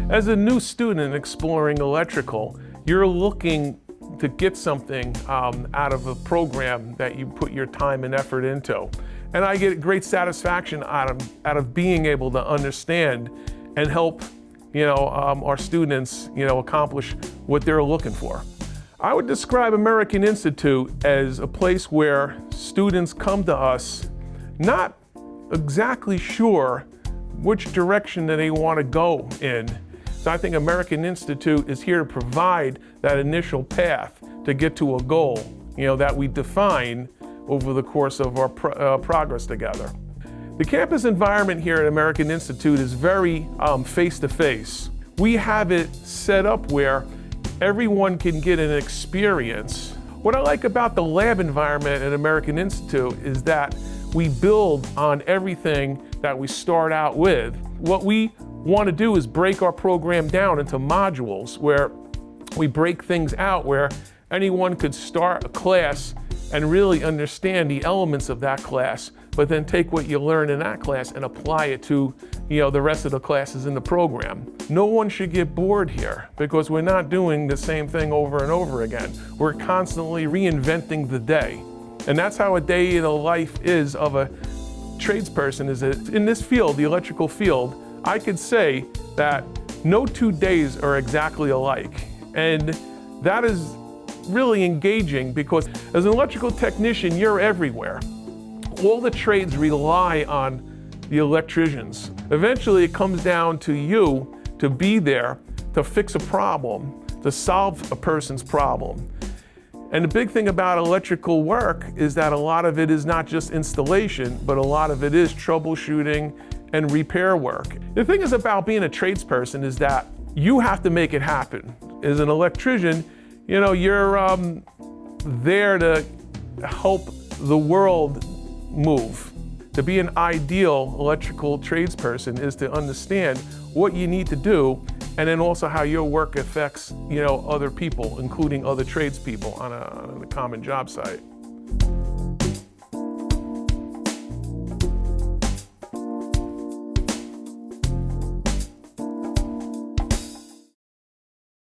As a new student exploring electrical, you're looking to get something out of a program that you put your time and effort into. And I get great satisfaction out of being able to understand and help our students accomplish what they're looking for. I would describe American Institute as a place where students come to us not exactly sure which direction that they want to go in. So I think American Institute is here to provide that initial path to get to a goal, that we define over the course of our progress together. The campus environment here at American Institute is very face-to-face. We have it set up where everyone can get an experience. What I like about the lab environment at American Institute is that we build on everything that we start out with. What we want to do is break our program down into modules where we break things out where anyone could start a class and really understand the elements of that class, but then take what you learn in that class and apply it to the rest of the classes in the program. No one should get bored here because we're not doing the same thing over and over again. We're constantly reinventing the day. And that's how a day in the life is of a tradesperson. In this field, the electrical field, I could say that no 2 days are exactly alike. And that is really engaging because as an electrical technician, you're everywhere. All the trades rely on the electricians. Eventually it comes down to you to be there to fix a problem, to solve a person's problem. And the big thing about electrical work is that a lot of it is not just installation, but a lot of it is troubleshooting and repair work. The thing is about being a tradesperson is that you have to make it happen. As an electrician, you're there to help the world move. To be an ideal electrical tradesperson is to understand what you need to do and then also how your work affects other people, including other tradespeople on a common job site.